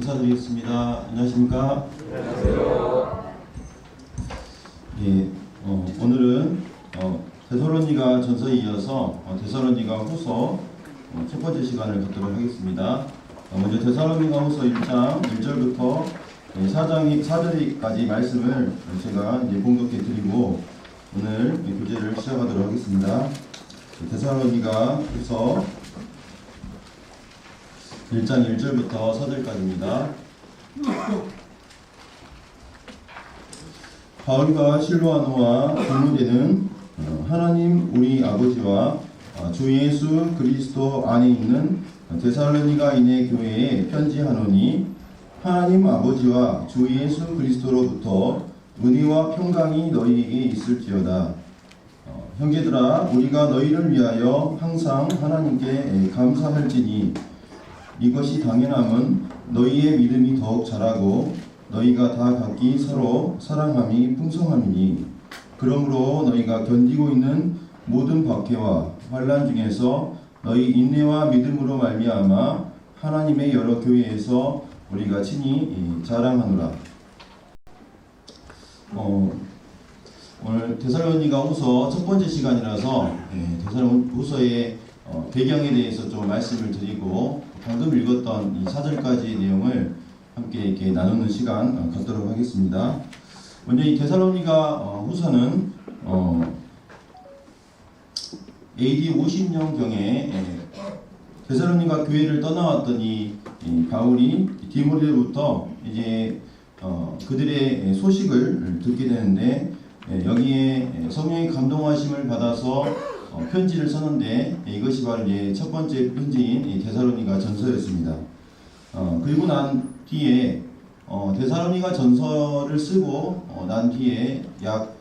인사드리겠습니다. 안녕하십니까? 안녕하세요. 예, 오늘은 데살로니가 전서에 이어서 데살로니가 후서 첫 번째 시간을 갖도록 하겠습니다. 먼저 데살로니가 후서 1장 1절부터 4절까지 말씀을 제가 이제 봉독해 드리고 오늘 교재를 시작하도록 하겠습니다. 데살로니가 후서 1장 1절부터 4절까지입니다. 바울과 실로아노와 동무대는 하나님 우리 아버지와 주 예수 그리스도 안에 있는 데살로니가인의 교회에 편지하노니 하나님 아버지와 주 예수 그리스도로부터 은혜와 평강이 너희에게 있을지어다. 형제들아, 우리가 너희를 위하여 항상 하나님께 감사할지니 이것이 당연함은 너희의 믿음이 더욱 자라고 너희가 다 각기 서로 사랑함이 풍성함이니 그러므로 너희가 견디고 있는 모든 박해와 환난 중에서 너희 인내와 믿음으로 말미암아 하나님의 여러 교회에서 우리가 친히 자랑하노라. 오늘 데살로니가 후서 첫 번째 시간이라서 데살로니가 후서의 배경에 대해서 좀 말씀을 드리고 방금 읽었던 이 4절까지의 내용을 함께 이렇게 나누는 시간 갖도록 하겠습니다. 먼저 이 데살로니가 후서는 AD 50년경에 데살로니가 교회를 떠나왔던 이 바울이 디모데로부터 이제 그들의 소식을 듣게 되는데 여기에 성령의 감동하심을 받아서 편지를 썼는데 이것이 바로 이제 첫 번째 편지인 데살로니가 전서였습니다. 그리고 난 뒤에 데살로니가 전서를 쓰고 난 뒤에 약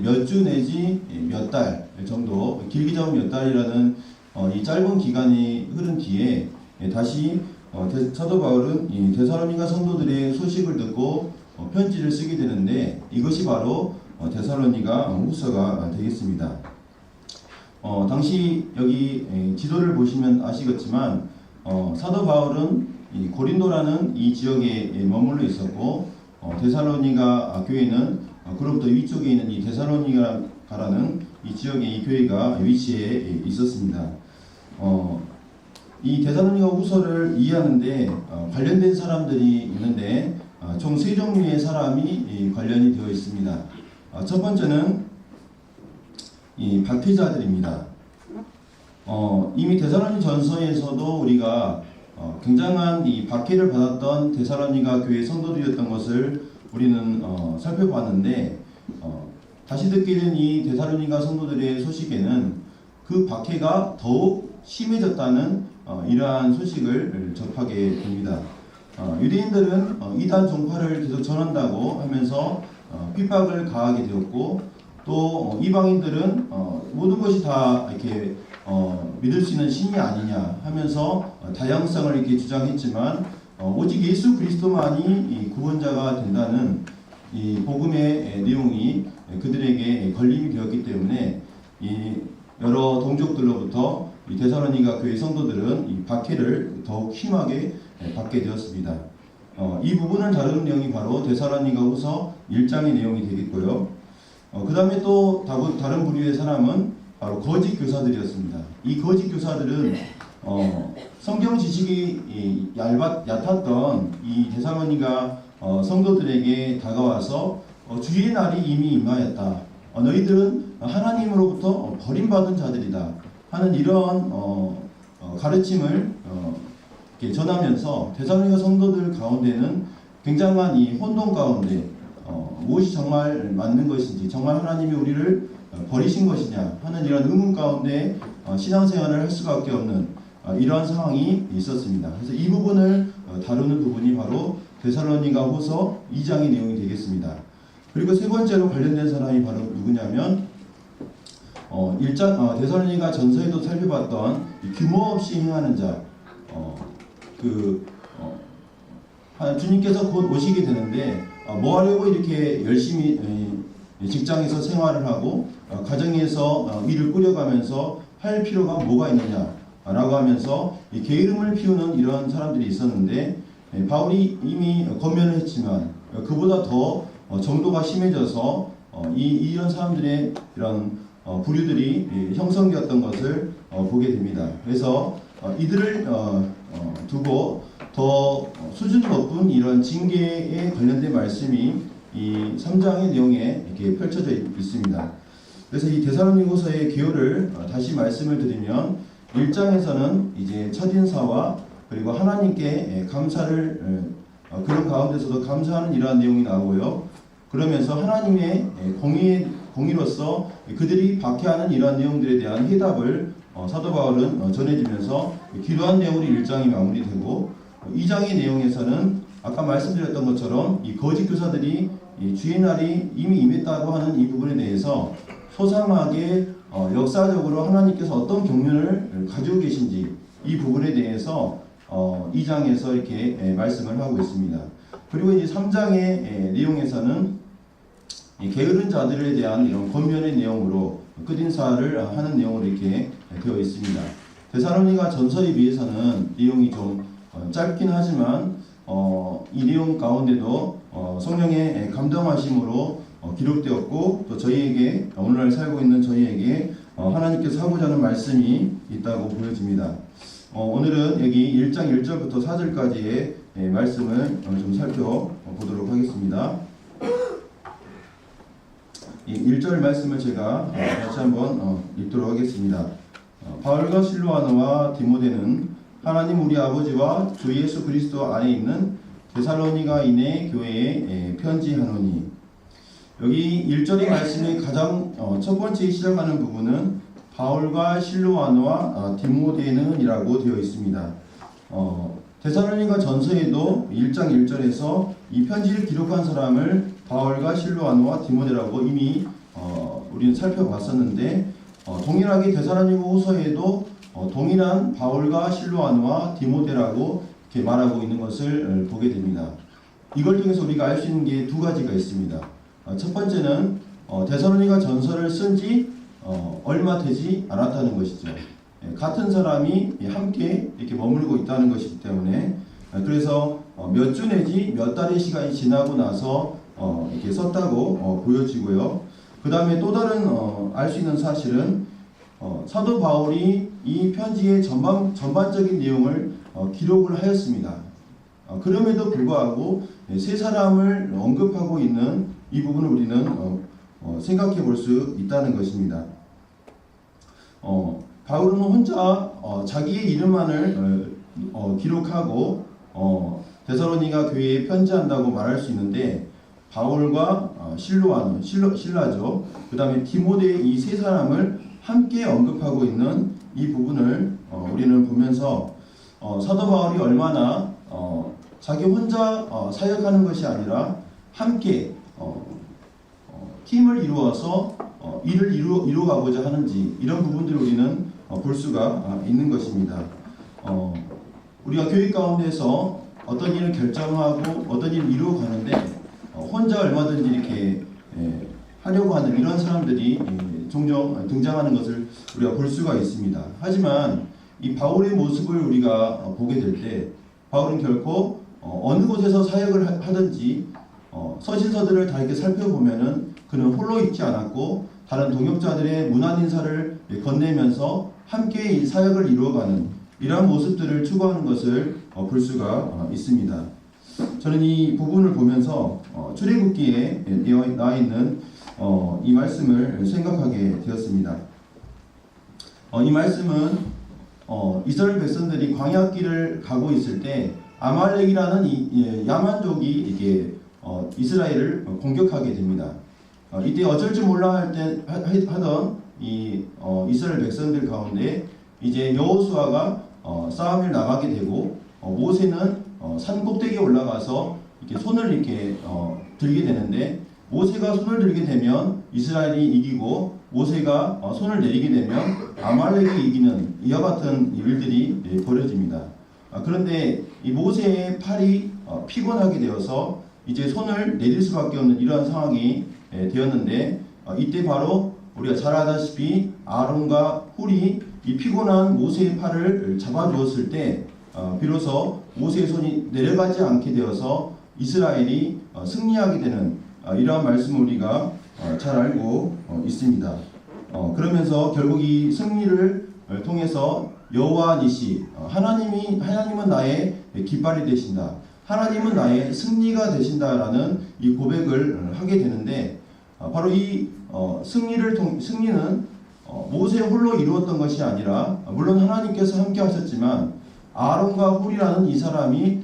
몇 주 내지 몇 달 정도, 길게 잡으면 몇 달이라는 이 짧은 기간이 흐른 뒤에 다시 사도 바울은 이 데살로니가 성도들의 소식을 듣고 편지를 쓰게 되는데 이것이 바로 데살로니가 후서가 되겠습니다. 당시 여기 지도를 보시면 아시겠지만 사도 바울은 이 고린도라는 이 지역에 머물러 있었고 데살로니가 교회는 그로부터 위쪽에 있는 이 데살로니가라는 이 지역에 이 교회가 위치해 있었습니다. 이 데살로니가 후서를 이해하는데 관련된 사람들이 있는데 총 세 종류의 사람이 관련이 되어 있습니다. 첫 번째는 이 박해자들입니다. 이미 데살로니 전서에서도 우리가 굉장한 이 박해를 받았던 데살로니가 교회 성도들이었던 것을 우리는 살펴봤는데 다시 듣게 된 이 데살로니가 성도들의 소식에는 그 박해가 더욱 심해졌다는 이러한 소식을 접하게 됩니다. 유대인들은 이단 종파를 계속 전한다고 하면서 핍박을 가하게 되었고 또 이방인들은 모든 것이 다 이렇게 믿을 수 있는 신이 아니냐 하면서 다양성을 이렇게 주장했지만 오직 예수 그리스도만이 구원자가 된다는 이 복음의 내용이 그들에게 걸림이 되었기 때문에 이 여러 동족들로부터 이 데살로니가 교회 성도들은 이 박해를 더욱 심하게 받게 되었습니다. 이 부분을 다루는 내용이 바로 데살로니가 후서 1장의 내용이 되겠고요. 그 다음에 또 다른 부류의 사람은 바로 거짓 교사들이었습니다. 이 거짓 교사들은 성경 지식이 얕았던 이 데살로니가 성도들에게 다가와서 주의 날이 이미 임하였다. 너희들은 하나님으로부터 버림받은 자들이다 하는 이런 가르침을 전하면서 데살로니가 성도들 가운데는 굉장한 이 혼돈 가운데 무엇이 정말 맞는 것인지, 정말 하나님이 우리를 버리신 것이냐 하는 이런 의문 가운데 신앙생활을 할 수밖에 없는 이러한 상황이 있었습니다. 그래서 이 부분을 다루는 부분이 바로 데살로니가 후서 2장의 내용이 되겠습니다. 그리고 세 번째로 관련된 사람이 바로 누구냐면 데살로니가 전서에도 살펴봤던 규모 없이 행하는 자, 주님께서 곧 오시게 되는데 뭐 하려고 이렇게 열심히 직장에서 생활을 하고 가정에서 일을 꾸려가면서 할 필요가 뭐가 있느냐 라고 하면서 게으름을 피우는 이런 사람들이 있었는데 바울이 이미 권면을 했지만 그보다 더 정도가 심해져서 이런 사람들의 이런 부류들이 형성되었던 것을 보게 됩니다. 그래서 이들을 두고 더 수준 높은 이런 징계에 관련된 말씀이 이 3장의 내용에 이렇게 펼쳐져 있습니다. 그래서 이 데살로니가서의 기호를 다시 말씀을 드리면 1장에서는 이제 첫인사와 그리고 하나님께 감사를 그런 가운데서도 감사하는 이러한 내용이 나오고요. 그러면서 하나님의 공의로서 그들이 박해하는 이러한 내용들에 대한 해답을 사도 바울은 전해주면서 기도한 내용으로 1장이 마무리되고 2장의 내용에서는 아까 말씀드렸던 것처럼 이 거짓 교사들이 이 주의 날이 이미 임했다고 하는 이 부분에 대해서 소상하게 역사적으로 하나님께서 어떤 경륜을 가지고 계신지 이 부분에 대해서 2장에서 이렇게 말씀을 하고 있습니다. 그리고 이제 3장의 내용에서는 게으른 자들에 대한 이런 권면의 내용으로 끝인사를 하는 내용으로 이렇게 되어 있습니다. 데살로니가 전서에 비해서는 내용이 좀 짧긴 하지만 이 내용 가운데도 성령의 감동하심으로 기록되었고 또 저희에게 오늘날 살고 있는 저희에게 하나님께서 하고자 하는 말씀이 있다고 보여집니다. 오늘은 여기 1장 1절부터 4절까지의 말씀을 좀 살펴보도록 하겠습니다. 이 1절 말씀을 제가 다시 한번 읽도록 하겠습니다. 바울과 실로아노와 디모데는 하나님 우리 아버지와 주 예수 그리스도 안에 있는 데살로니가인의 교회에 편지하노니. 여기 1절의 말씀의 가장 첫 번째 시작하는 부분은 바울과 실로아노와 디모데는 이라고 되어 있습니다. 데살로니가 전서에도 1장 1절에서 이 편지를 기록한 사람을 바울과 실로아노와 디모데라고 이미 우리는 살펴봤었는데 동일하게 데살로니가 후서에도 동일한 바울과 실로아노와 디모데라고 이렇게 말하고 있는 것을 보게 됩니다. 이걸 통해서 우리가 알 수 있는 게 두 가지가 있습니다. 첫 번째는 데살로니가 전서를 쓴 지 얼마 되지 않았다는 것이죠. 같은 사람이 함께 이렇게 머물고 있다는 것이기 때문에 그래서 몇 주 내지 몇 달의 시간이 지나고 나서 이렇게 썼다고 보여지고요. 그 다음에 또 다른 알 수 있는 사실은 사도 바울이 이 편지의 전반적인 내용을 기록을 하였습니다. 그럼에도 불구하고 세 사람을 언급하고 있는 이 부분을 우리는 생각해 볼 수 있다는 것입니다. 바울은 혼자 자기의 이름만을 기록하고 데살로니가 교회에 편지한다고 말할 수 있는데 바울과 실로아노, 신라죠. 그 다음에 디모데 이 세 사람을 함께 언급하고 있는 이 부분을 우리는 보면서 사도 바울이 얼마나 자기 혼자 사역하는 것이 아니라 함께 팀을 이루어서 일을 이루어가고자 하는지 이런 부분들을 우리는 볼 수가 있는 것입니다. 우리가 교회 가운데서 어떤 일을 결정하고 어떤 일을 이루어가는데 혼자 얼마든지 이렇게 하려고 하는 이런 사람들이 종종 등장하는 것을 우리가 볼 수가 있습니다. 하지만 이 바울의 모습을 우리가 보게 될 때 바울은 결코 어느 곳에서 사역을 하든지 서신서들을 다 이렇게 살펴보면은 그는 홀로 있지 않았고 다른 동역자들의 문안 인사를 건네면서 함께 이 사역을 이루어가는 이러한 모습들을 추구하는 것을 볼 수가 있습니다. 저는 이 부분을 보면서 출애굽기에 나와 있는 이 말씀을 생각하게 되었습니다. 이 말씀은 이스라엘 백성들이 광야길을 가고 있을 때 아말렉이라는 이 야만족이 이게 이스라엘을 공격하게 됩니다. 이때 어쩔 줄 몰라 할 때 하던 이 이스라엘 백성들 가운데 이제 여호수아가 싸움을 나가게 되고 모세는 산 꼭대기에 올라가서 이렇게 손을 이렇게 들게 되는데 모세가 손을 들게 되면 이스라엘이 이기고 모세가 손을 내리게 되면 아말렉이 이기는 이와 같은 일들이 벌어집니다. 그런데 이 모세의 팔이 피곤하게 되어서 이제 손을 내릴 수밖에 없는 이러한 상황이 되었는데 이때 바로 우리가 잘 아다시피 아론과 훌이 이 피곤한 모세의 팔을 잡아주었을 때 비로소 모세의 손이 내려가지 않게 되어서 이스라엘이 승리하게 되는 이러한 말씀을 우리가 잘 알고 있습니다. 그러면서 결국 이 승리를 통해서 여호와 니시, 하나님은 나의 깃발이 되신다, 하나님은 나의 승리가 되신다라는 이 고백을 하게 되는데, 바로 이 승리는 모세 홀로 이루었던 것이 아니라, 물론 하나님께서 함께 하셨지만 아론과 홀이라는 이 사람이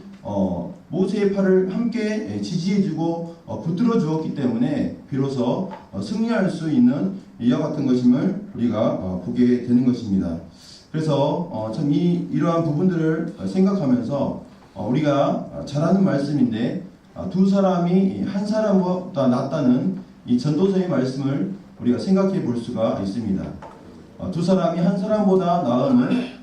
모세의 팔을 함께 지지해주고 붙들어 주었기 때문에 비로소 승리할 수 있는 이와 같은 것임을 우리가 보게 되는 것입니다. 그래서 참 이러한 부분들을 생각하면서 우리가 잘 아는 말씀인데, 두 사람이 한 사람보다 낫다는 이 전도서의 말씀을 우리가 생각해 볼 수가 있습니다. 두 사람이 한 사람보다 나음은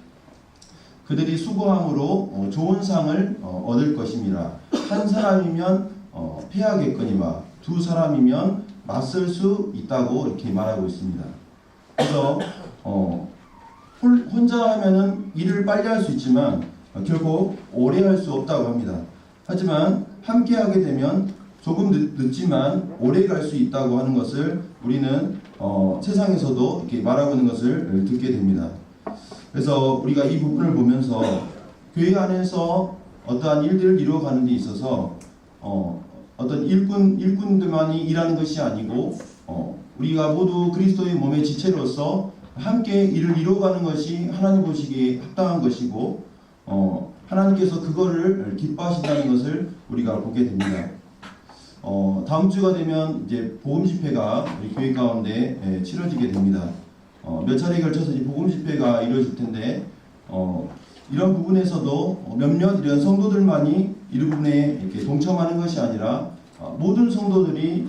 그들이 수고함으로 좋은 상을 얻을 것입니다. 한 사람이면 패하겠거니와 두 사람이면 맞설 수 있다고 이렇게 말하고 있습니다. 그래서 혼자 하면은 일을 빨리 할 수 있지만 결국 오래 할 수 없다고 합니다. 하지만 함께 하게 되면 조금 늦지만 오래 갈 수 있다고 하는 것을 우리는 세상에서도 이렇게 말하고 있는 것을 듣게 됩니다. 그래서 우리가 이 부분을 보면서 교회 안에서 어떠한 일들을 이루어가는 데 있어서 어떤 일꾼들만이 일하는 것이 아니고 우리가 모두 그리스도의 몸의 지체로서 함께 일을 이루어가는 것이 하나님 보시기에 합당한 것이고 하나님께서 그거를 기뻐하신다는 것을 우리가 보게 됩니다. 다음 주가 되면 이제 복음 집회가 우리 교회 가운데 치러지게 됩니다. 몇 차례에 걸쳐서 이 복음 집회가 이루어질 텐데 이런 부분에서도 몇몇 이런 성도들만이 이 부분에 이렇게 동참하는 것이 아니라 모든 성도들이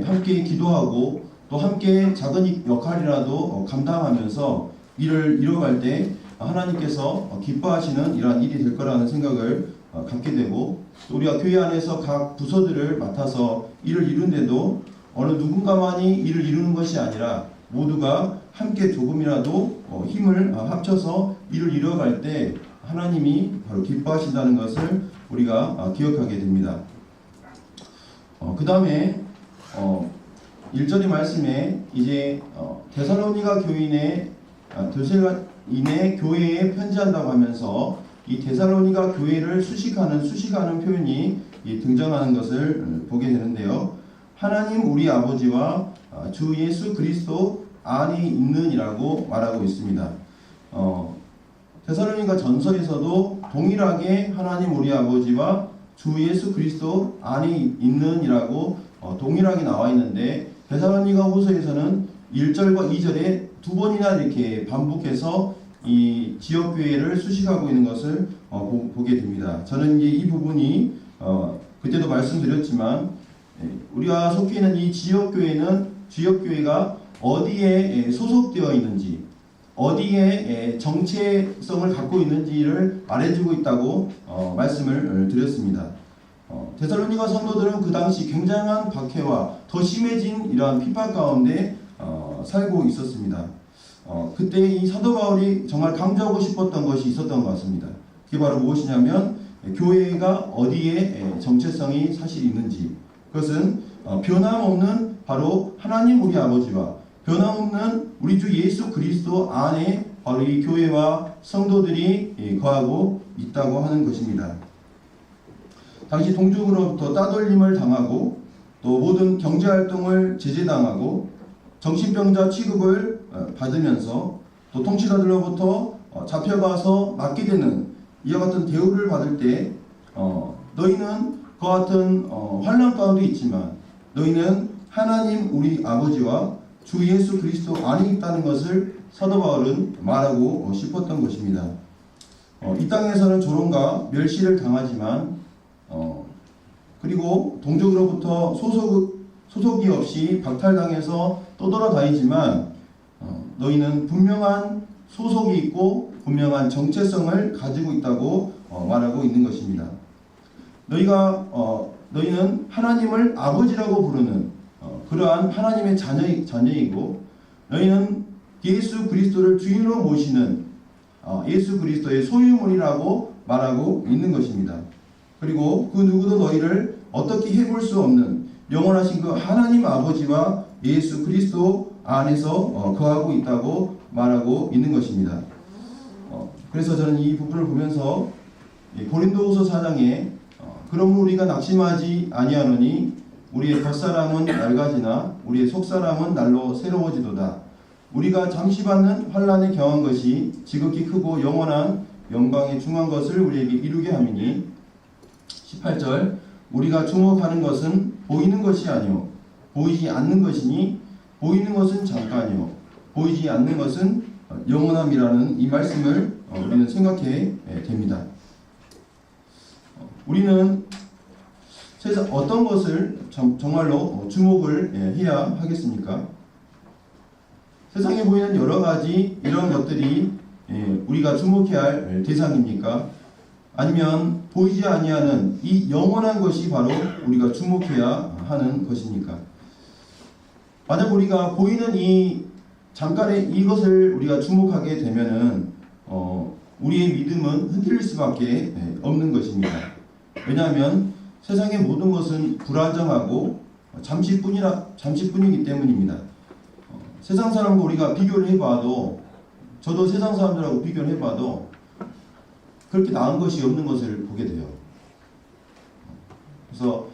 함께 기도하고 또 함께 작은 역할이라도 감당하면서 일을 이뤄갈 때 하나님께서 기뻐하시는 이러한 일이 될 거라는 생각을 갖게 되고, 또 우리가 교회 안에서 각 부서들을 맡아서 일을 이룬데도 어느 누군가만이 일을 이루는 것이 아니라 모두가 함께 조금이라도 힘을 합쳐서 일을 이뤄갈 때 하나님이 바로 기뻐하신다는 것을 우리가 기억하게 됩니다. 그 다음에 1절의 말씀에 이제 데살로니가 교인의 교회에 편지한다고 하면서 이 데살로니가 교회를 수식하는 표현이 등장하는 것을 보게 되는데요. 하나님 우리 아버지와 주 예수 그리스도 안에 있는이라고 말하고 있습니다. 데살로니가 전서에서도 동일하게 하나님 우리 아버지와 주 예수 그리스도 안에 있는이라고 동일하게 나와 있는데, 데살로니가 후서에서는 1절과 2절에 두 번이나 이렇게 반복해서 이 지역교회를 수식하고 있는 것을 보게 됩니다. 저는 이제 이 부분이 그때도 말씀드렸지만 우리가 속해 있는 이 지역교회가 어디에 소속되어 있는지, 어디에 정체성을 갖고 있는지를 말해주고 있다고 말씀을 드렸습니다. 데살로니가 성도들은 그 당시 굉장한 박해와 더 심해진 이러한 핍박 가운데 살고 있었습니다. 그때 이 사도 바울이 정말 강조하고 싶었던 것이 있었던 것 같습니다. 그게 바로 무엇이냐면 교회가 어디에 정체성이 사실 있는지, 그것은 변함없는 바로 하나님 우리 아버지와 변함없는 우리 주 예수 그리스도 안에 바로 이 교회와 성도들이 거하고 있다고 하는 것입니다. 당시 동족으로부터 따돌림을 당하고 또 모든 경제활동을 제재당하고 정신병자 취급을 받으면서 또 통치자들로부터 잡혀가서 맞게 되는 이와 같은 대우를 받을 때 너희는 그와 같은 환난 가운데 있지만 너희는 하나님 우리 아버지와 주 예수 그리스도 안에 있다는 것을 사도 바울은 말하고 싶었던 것입니다. 이 땅에서는 조롱과 멸시를 당하지만 그리고 동족으로부터 소속이 없이 박탈당해서 떠돌아다니지만 너희는 분명한 소속이 있고 분명한 정체성을 가지고 있다고 말하고 있는 것입니다. 너희는 하나님을 아버지라고 부르는 그러한 하나님의 자녀이고 너희는 예수 그리스도를 주인으로 모시는 예수 그리스도의 소유물이라고 말하고 있는 것입니다. 그리고 그 누구도 너희를 어떻게 해볼 수 없는 영원하신 그 하나님 아버지와 예수 그리스도 안에서 거하고 있다고 말하고 있는 것입니다. 그래서 저는 이 부분을 보면서 고린도후서 4장에 그러므로 우리가 낙심하지 아니하노니 우리의 겉사람은 낡아지나 우리의 속사람은 날로 새로워지도다. 우리가 잠시 받는 환난에 경한 것이 지극히 크고 영원한 영광에 중한 것을 우리에게 이루게 함이니 18절 우리가 주목하는 것은 보이는 것이 아니요 보이지 않는 것이니 보이는 것은 잠깐이요 보이지 않는 것은 영원함이라는 이 말씀을 우리는 생각해 됩니다. 우리는 세상 어떤 것을 정말로 주목을 해야 하겠습니까? 세상에 보이는 여러 가지 이런 것들이 우리가 주목해야 할 대상입니까? 아니면 보이지 아니하는 이 영원한 것이 바로 우리가 주목해야 하는 것입니까? 만약 우리가 보이는 이 잠깐의 이것을 우리가 주목하게 되면은 우리의 믿음은 흔들릴 수밖에 없는 것입니다. 왜냐하면 세상의 모든 것은 불안정하고 잠시뿐이기 때문입니다. 세상 사람과 우리가 비교를 해봐도 저도 세상 사람들하고 비교를 해봐도 그렇게 나은 것이 없는 것을 보게 돼요. 그래서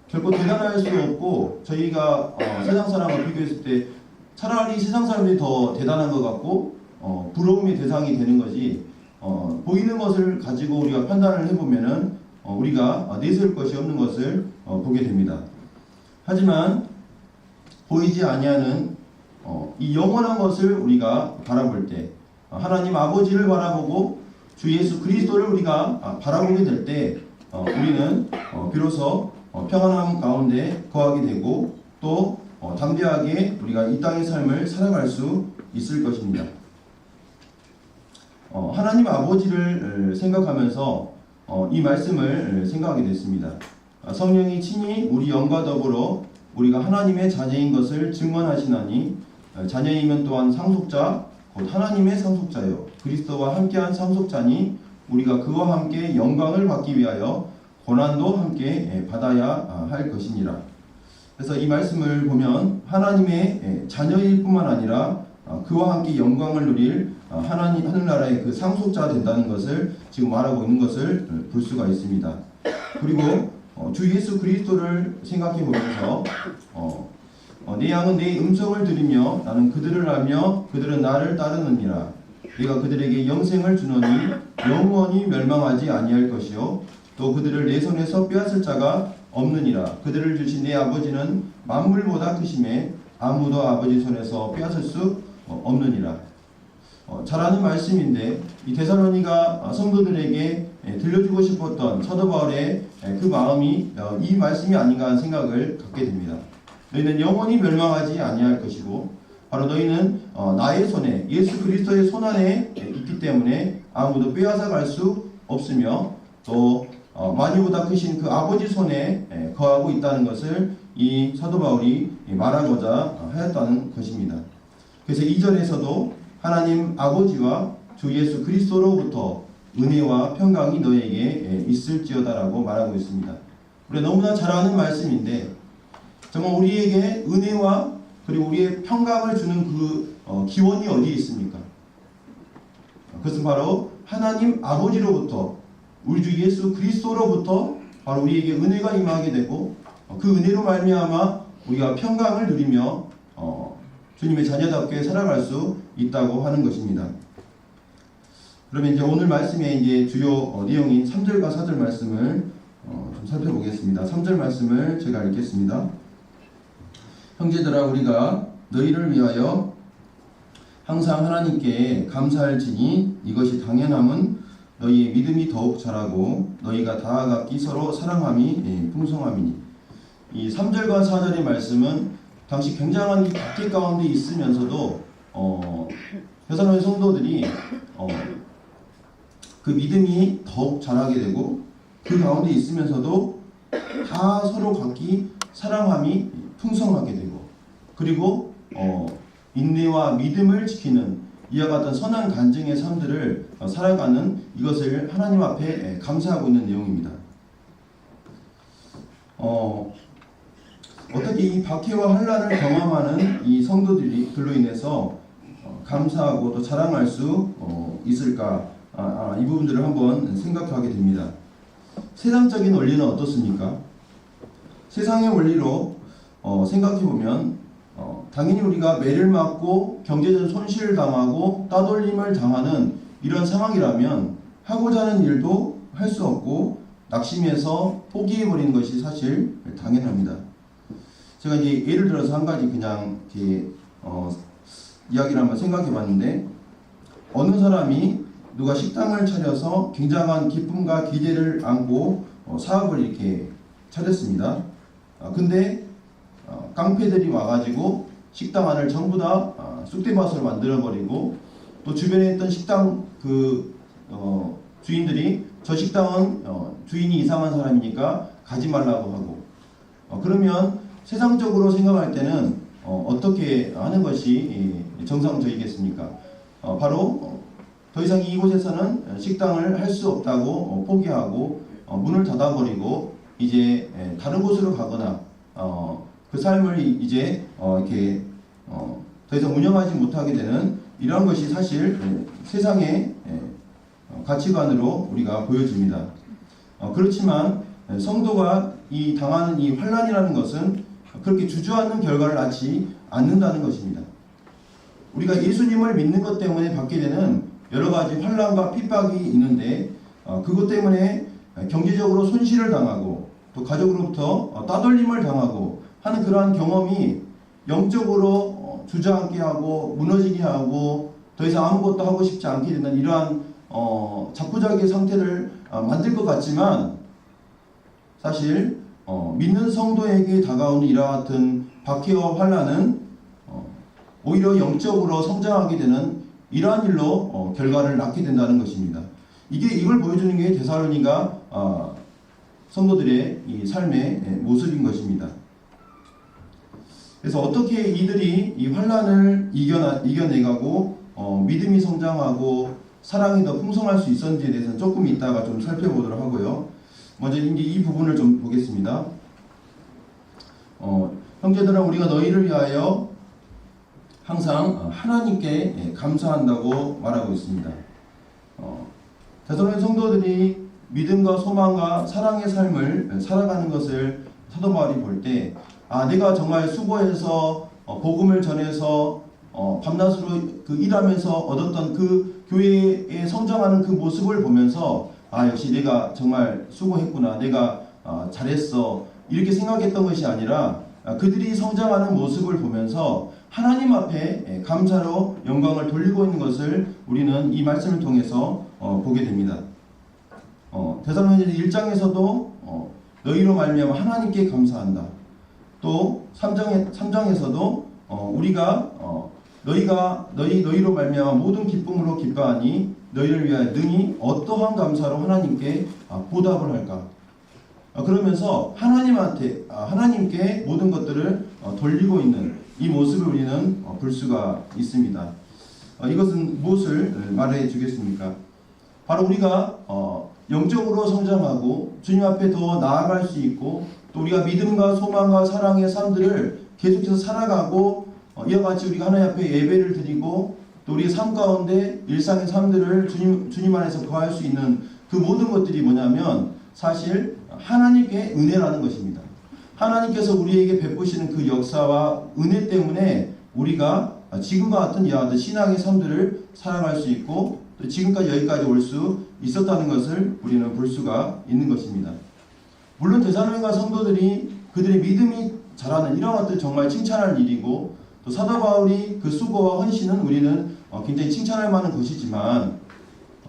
결코 대단할 수 없고 저희가 세상 사람과 비교했을 때 차라리 세상 사람들이 더 대단한 것 같고 부러움의 대상이 되는 거지 보이는 것을 가지고 우리가 판단을 해보면은 우리가 내세울 것이 없는 것을 보게 됩니다. 하지만 보이지 아니하는 이 영원한 것을 우리가 바라볼 때 하나님 아버지를 바라보고 주 예수 그리스도를 우리가 바라보게 될 때 우리는 비로소 평안함 가운데 거하게 되고 또 담대하게 우리가 이 땅의 삶을 살아갈 수 있을 것입니다. 하나님 아버지를 생각하면서 이 말씀을 생각하게 됐습니다. 성령이 친히 우리 영과 더불어 우리가 하나님의 자녀인 것을 증언하시나니 자녀이면 또한 상속자 곧 하나님의 상속자요 그리스도와 함께한 상속자니 우리가 그와 함께 영광을 받기 위하여 고난도 함께 받아야 할 것이니라. 그래서 이 말씀을 보면 하나님의 자녀일 뿐만 아니라 그와 함께 영광을 누릴 하나님 하늘나라의 그 상속자가 된다는 것을 지금 말하고 있는 것을 볼 수가 있습니다. 그리고 주 예수 그리스도를 생각해 보면서 내 양은 내 음성을 들으며 나는 그들을 알며 그들은 나를 따르느니라. 내가 그들에게 영생을 주노니 영원히 멸망하지 아니할 것이요 또 그들을 내 손에서 빼앗을 자가 없느니라. 그들을 주신 내 아버지는 만물보다 크심에 아무도 아버지 손에서 빼앗을 수 없느니라. 잘 아는 말씀인데 이 데살로니가 성도들에게 들려주고 싶었던 사도 바울의 그 마음이 이 말씀이 아닌가 하는 생각을 갖게 됩니다. 너희는 영원히 멸망하지 아니할 것이고 바로 너희는 나의 손에 예수 그리스도의 손 안에 있기 때문에 아무도 빼앗아 갈 수 없으며 또 만유보다 크신 그 아버지 손에 거하고 있다는 것을 이 사도 바울이 말하고자 하였다는 것입니다. 그래서 2절에서도 하나님 아버지와 주 예수 그리스도로부터 은혜와 평강이 너에게 있을지어다라고 말하고 있습니다. 우리가 너무나 잘 아는 말씀인데 정말 우리에게 은혜와 그리고 우리의 평강을 주는 그 기원이 어디에 있습니까? 그것은 바로 하나님 아버지로부터 우리 주 예수 그리스도로부터 바로 우리에게 은혜가 임하게 되고 그 은혜로 말미암아 우리가 평강을 누리며 주님의 자녀답게 살아갈 수 있다고 하는 것입니다. 그러면 이제 오늘 말씀의 이제 주요 내용인 3절과 4절 말씀을 좀 살펴보겠습니다. 3절 말씀을 제가 읽겠습니다. 형제들아 우리가 너희를 위하여 항상 하나님께 감사할지니 이것이 당연함은 너희의 믿음이 더욱 자라고 너희가 다하 각기 서로 사랑함이 풍성함이니. 이 3절과 4절의 말씀은 당시 굉장한 이 박해 가운데 있으면서도 데살로니 성도들이 그 믿음이 더욱 자라게 되고 그 가운데 있으면서도 다 서로 각기 사랑함이 풍성하게 되고 그리고 인내와 믿음을 지키는 이와 같은 선한 간증의 삶들을 살아가는 이것을 하나님 앞에 감사하고 있는 내용입니다. 어떻게 이 박해와 환난을 경험하는 이 성도들로 인해서 감사하고 또 자랑할 수 있을까? 이 부분들을 한번 생각하게 됩니다. 세상적인 원리는 어떻습니까? 세상의 원리로 생각해보면 당연히 우리가 매를 맞고 경제적 손실을 당하고 따돌림을 당하는 이런 상황이라면 하고자 하는 일도 할 수 없고 낙심해서 포기해버리는 것이 사실 당연합니다. 제가 이제 예를 들어서 한 가지 그냥 이렇게 이야기를 한번 생각해봤는데, 어느 사람이 누가 식당을 차려서 굉장한 기쁨과 기대를 안고 사업을 이렇게 차렸습니다. 근데 깡패들이 와가지고 식당 안을 전부 다 쑥대밭으로 만들어버리고, 또 주변에 있던 식당 주인들이 저 식당은 주인이 이상한 사람이니까 가지 말라고 하고, 그러면 세상적으로 생각할 때는 어떻게 하는 것이 정상적이겠습니까? 바로 더 이상 이곳에서는 식당을 할 수 없다고 포기하고 문을 닫아버리고 이제 다른 곳으로 가거나 그 삶을 이제 이렇게 더 이상 운영하지 못하게 되는 이러한 것이 사실 세상의 가치관으로 우리가 보여집니다. 그렇지만 성도가 당하는 이 환난이라는 것은 그렇게 주저앉는 결과를 낳지 않는다는 것입니다. 우리가 예수님을 믿는 것 때문에 받게 되는 여러 가지 환난과 핍박이 있는데, 그것 때문에 경제적으로 손실을 당하고 또 가족으로부터 따돌림을 당하고 하는 그러한 경험이 영적으로 주저앉게 하고 무너지게 하고 더 이상 아무것도 하고 싶지 않게 되는 이러한 자포자기의 상태를 만들 것 같지만, 사실 믿는 성도에게 다가오는 이와 같은 박해와 환난은 오히려 영적으로 성장하게 되는 이러한 일로 결과를 낳게 된다는 것입니다. 이걸 보여주는 게 데살로니가 성도들의 이 삶의 모습인 것입니다. 그래서 어떻게 이들이 이 환난을 이겨내가고 믿음이 성장하고 사랑이 더 풍성할 수 있었는지에 대해서는 조금 이따가 좀 살펴보도록 하고요. 먼저 이제 이 부분을 좀 보겠습니다. 형제들아, 우리가 너희를 위하여 항상 하나님께 감사한다고 말하고 있습니다. 데살로니가 성도들이 믿음과 소망과 사랑의 삶을 살아가는 것을 사도 바울이 볼 때, 내가 정말 수고해서 복음을 전해서 밤낮으로 일하면서 얻었던 그 교회에 성장하는 그 모습을 보면서 역시 내가 정말 수고했구나, 내가 잘했어, 이렇게 생각했던 것이 아니라 그들이 성장하는 모습을 보면서 하나님 앞에 감사로 영광을 돌리고 있는 것을 우리는 이 말씀을 통해서 보게 됩니다. 데살로니가 1장에서도 너희로 말미암아 하나님께 감사한다. 또 3장에서도 우리가 너희로 말미암아 모든 기쁨으로 기뻐하니 너희를 위하여 능히 어떠한 감사로 하나님께 보답을 할까. 그러면서 하나님께 모든 것들을 돌리고 있는 이 모습을 우리는 볼 수가 있습니다. 이것은 무엇을 말해 주겠습니까? 바로 우리가 영적으로 성장하고 주님 앞에 더 나아갈 수 있고, 또 우리가 믿음과 소망과 사랑의 삶들을 계속해서 살아가고, 이와 같이 우리가 하나님 앞에 예배를 드리고 또 우리의 삶 가운데 일상의 삶들을 주님 안에서 거할 수 있는 그 모든 것들이 뭐냐면 사실 하나님께 은혜라는 것입니다. 하나님께서 우리에게 베푸시는 그 역사와 은혜 때문에 우리가 지금과 같은 이와 같은 신앙의 삶들을 살아갈 수 있고 또 지금까지 여기까지 올 수 있었다는 것을 우리는 볼 수가 있는 것입니다. 물론 데살로니가 성도들이 그들의 믿음이 자라는 이런 것들 정말 칭찬할 일이고, 또 사도 바울이 그 수고와 헌신은 우리는 굉장히 칭찬할 만한 것이지만,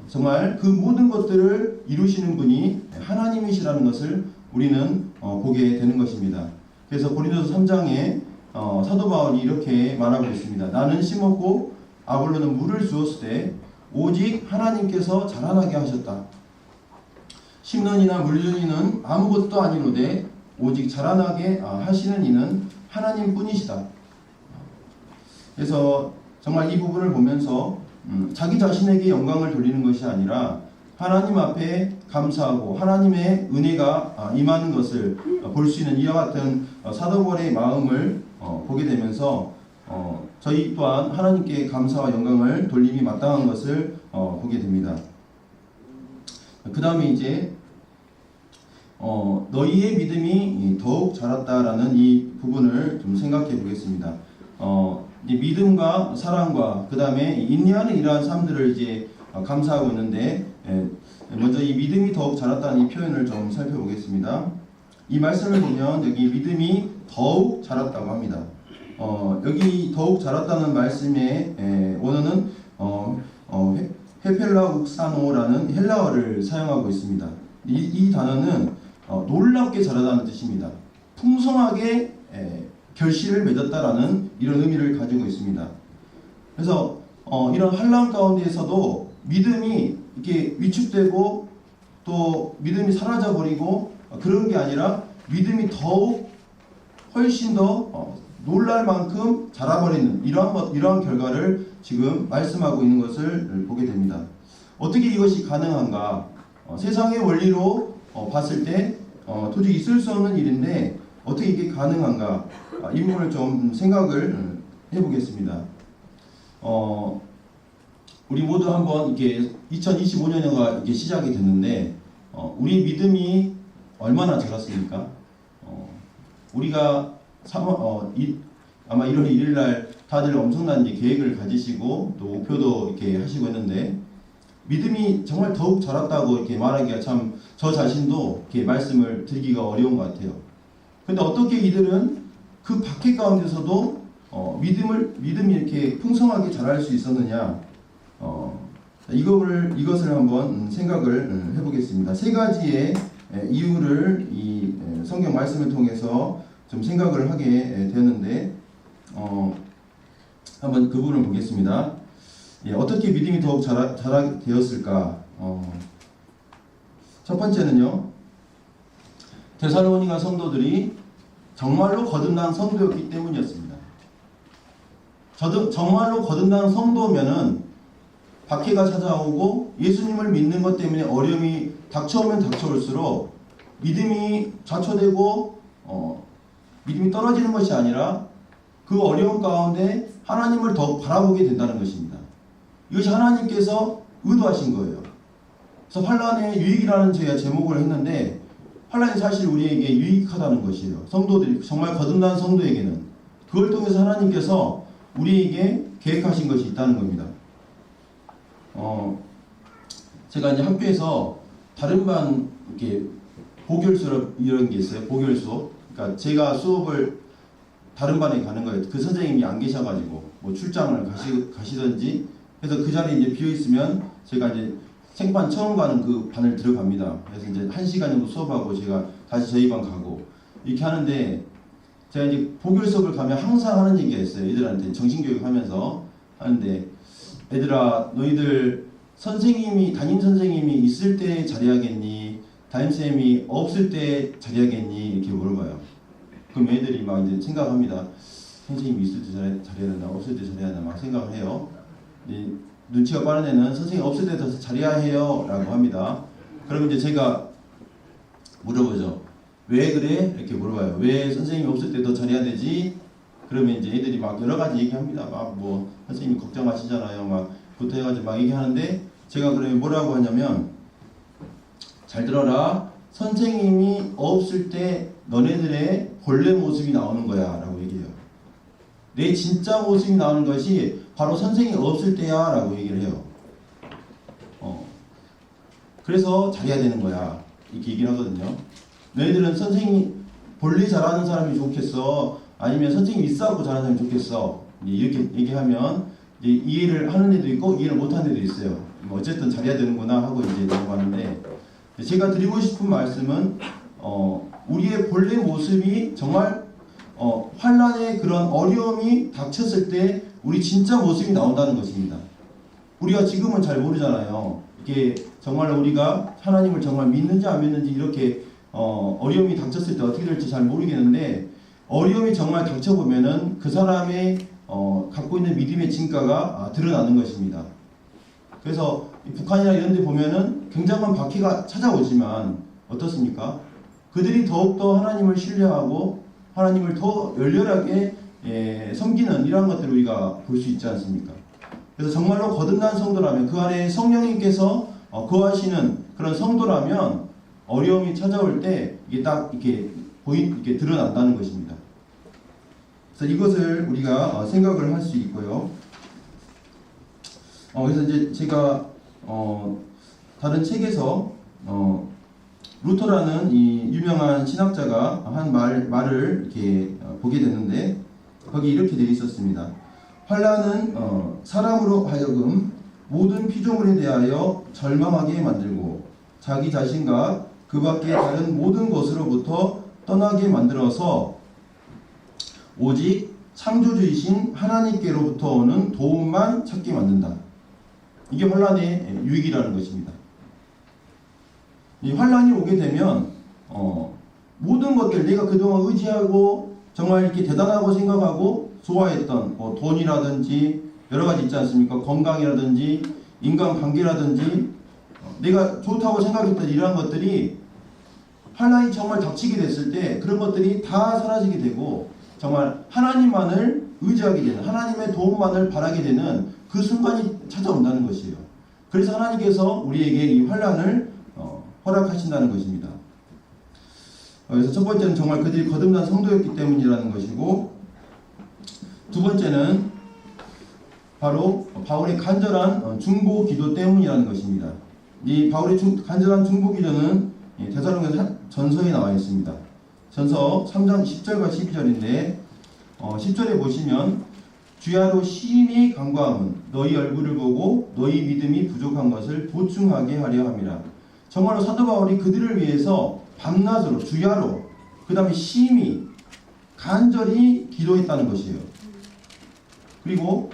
정말 그 모든 것들을 이루시는 분이 하나님이시라는 것을 우리는 보게 되는 것입니다. 그래서 고린도서 3장에 사도 바울이 이렇게 말하고 있습니다. 나는 심었고 아볼로는 물을 주었을 때 오직 하나님께서 자라나게 하셨다. 심는 이나 물주는 이는 아무것도 아니로되 오직 자라나게 하시는 이는 하나님뿐이시다. 그래서 정말 이 부분을 보면서 자기 자신에게 영광을 돌리는 것이 아니라 하나님 앞에 감사하고 하나님의 은혜가 임하는 것을 볼 수 있는 이와 같은 사도 바울의 마음을 보게 되면서 저희 또한 하나님께 감사와 영광을 돌림이 마땅한 것을 보게 됩니다. 그 다음에 이제 너희의 믿음이 더욱 자랐다라는 이 부분을 좀 생각해 보겠습니다. 이제 믿음과 사랑과 그 다음에 인내하는 이러한 삶들을 이제 감사하고 있는데, 먼저 이 믿음이 더욱 자랐다는 이 표현을 좀 살펴보겠습니다. 이 말씀을 보면 여기 믿음이 더욱 자랐다고 합니다. 여기 더욱 자랐다는 말씀의 원어는 헤펠라욱사노라는 헬라어를 사용하고 있습니다. 이 단어는 놀랍게 자라다는 뜻입니다. 풍성하게 결실을 맺었다라는 이런 의미를 가지고 있습니다. 그래서 이런 환난 가운데에서도 믿음이 이렇게 위축되고 또 믿음이 사라져 버리고 그런 게 아니라 믿음이 더욱 훨씬 더 놀랄 만큼 자라버리는 이러한 결과를 지금 말씀하고 있는 것을 보게 됩니다. 어떻게 이것이 가능한가? 세상의 원리로 봤을 때 도저히 있을 수 없는 일인데 어떻게 이게 가능한가? 이 부분을 좀 생각을 해보겠습니다. 우리 모두 한번 이게 2025년가 이렇게 시작이 됐는데 우리 믿음이 얼마나 자랐습니까? 우리가 아마 1월 1일 날 다들 엄청난 계획을 가지시고 또 목표도 이렇게 하시고 했는데 믿음이 정말 더욱 자랐다고 이렇게 말하기가 참 저 자신도 이렇게 말씀을 드리기가 어려운 것 같아요. 근데 어떻게 이들은 그 박해 가운데서도 믿음이 이렇게 풍성하게 자랄 수 있었느냐? 이것을 한번 생각을 해보겠습니다. 세 가지의 이유를 이 성경 말씀을 통해서 좀 생각을 하게 되는데 한번 그 부분을 보겠습니다. 어떻게 믿음이 더욱 자라게 되었을까? 첫 번째는요, 데살로니가 성도들이 정말로 거듭난 성도였기 때문이었습니다. 정말로 거듭난 성도면은 박해가 찾아오고 예수님을 믿는 것 때문에 어려움이 닥쳐오면 닥쳐올수록 믿음이 좌초되고 믿음이 떨어지는 것이 아니라 그 어려움 가운데 하나님을 더 바라보게 된다는 것입니다. 이것이 하나님께서 의도하신 거예요. 그래서 환난의 유익이라는 제가 제목을 했는데 환난이 사실 우리에게 유익하다는 것이에요. 성도들이 정말 거듭난 성도에게는 그걸 통해서 하나님께서 우리에게 계획하신 것이 있다는 겁니다. 제가 이제 학교에서 다른 반 이렇게 보결 수업 이런 게 있어요. 보결 수업. 그러니까 제가 수업을 다른 반에 가는 거예요. 그 선생님이 안 계셔가지고 뭐 출장을 가시든지 해서 그 자리에 이제 비어 있으면 제가 이제 생판 처음 가는 그 반을 들어갑니다. 그래서 이제 1시간 정도 수업하고 제가 다시 저희 반 가고 이렇게 하는데 제가 이제 보결 수업을 가면 항상 하는 얘기가 있어요. 애들한테 정신교육 하면서 하는데 얘들아 너희들 담임 선생님이 있을 때 잘해야겠니? 담임쌤이 없을 때 잘해야겠니? 이렇게 물어봐요. 그럼 애들이 막 이제 생각합니다. 선생님이 있을 때 잘해야 되나 없을 때 잘해야 되나 막 생각을 해요. 눈치가 빠른 애는 선생님 없을 때 더 잘해야 해요 라고 합니다. 그러면 이제 제가 물어보죠. 왜 그래? 이렇게 물어봐요. 왜 선생님이 없을 때 더 잘해야 되지? 그러면 이제 애들이 막 여러 가지 얘기합니다. 막 뭐 선생님이 걱정하시잖아요. 막 부터 해가지고 막 얘기하는데 제가 그러면 뭐라고 하냐면 잘 들어라. 선생님이 없을 때 너네들의 본래 모습이 나오는 거야 라고 얘기해요. 내 진짜 모습이 나오는 것이 바로 선생님이 없을 때야 라고 얘기를 해요. 그래서 잘해야 되는 거야 이렇게 얘기를 하거든요. 너희들은 선생님이 본래 잘하는 사람이 좋겠어? 아니면 선생님이 있어갖고 잘하는 사람이 좋겠어? 이렇게 얘기하면 이제 이해를 하는 애도 있고 이해를 못하는 애도 있어요. 어쨌든 잘해야 되는구나 하고 이제 넘어가는데 제가 드리고 싶은 말씀은 우리의 본래 모습이 정말 환난의 그런 어려움이 닥쳤을 때 우리 진짜 모습이 나온다는 것입니다. 우리가 지금은 잘 모르잖아요. 이게 정말 우리가 하나님을 정말 믿는지 안 믿는지 이렇게 어려움이 닥쳤을 때 어떻게 될지 잘 모르겠는데 어려움이 정말 닥쳐보면은 그 사람의 갖고 있는 믿음의 진가가 드러나는 것입니다. 그래서 북한이나 이런 데 보면은 굉장한 박해가 찾아오지만 어떻습니까? 그들이 더욱더 하나님을 신뢰하고 하나님을 더 열렬하게 섬기는 이러한 것들을 우리가 볼 수 있지 않습니까? 그래서 정말로 거듭난 성도라면, 그 안에 성령님께서 거하시는 그런 성도라면 어려움이 찾아올 때 이게 딱 이렇게 드러난다는 것입니다. 그래서 이것을 우리가 생각을 할 수 있고요. 그래서 이제 제가 다른 책에서 루터라는 이 유명한 신학자가 한 말을 이렇게 보게 됐는데, 거기 이렇게 되어 있었습니다. 환난은 사람으로 하여금 모든 피조물에 대하여 절망하게 만들고 자기 자신과 그 밖에 다른 모든 것으로부터 떠나게 만들어서 오직 창조주이신 하나님께로부터 오는 도움만 찾게 만든다. 이게 환난의 유익이라는 것입니다. 이 환난이 오게 되면 모든 것들, 내가 그동안 의지하고 정말 이렇게 대단하고 생각하고 좋아했던 돈이라든지 여러 가지 있지 않습니까? 건강이라든지 인간관계라든지 내가 좋다고 생각했던 이러한 것들이 환난이 정말 닥치게 됐을 때 그런 것들이 다 사라지게 되고 정말 하나님만을 의지하게 되는, 하나님의 도움만을 바라게 되는 그 순간이 찾아온다는 것이에요. 그래서 하나님께서 우리에게 이 환난을 허락하신다는 것입니다. 그래서 첫 번째는 정말 그들이 거듭난 성도였기 때문이라는 것이고, 두 번째는 바로 바울의 간절한 중보 기도 때문이라는 것입니다. 이 바울의 간절한 중보 기도는 데살로니가 전서에 나와 있습니다. 전서 3장 10절과 12절인데 10절에 보시면 주야로 심히 간구함은 너희 얼굴을 보고 너희 믿음이 부족한 것을 보충하게 하려 함이라. 정말로 사도 바울이 그들을 위해서 밤낮으로 주야로 그 다음에 심히 간절히 기도했다는 것이에요. 그리고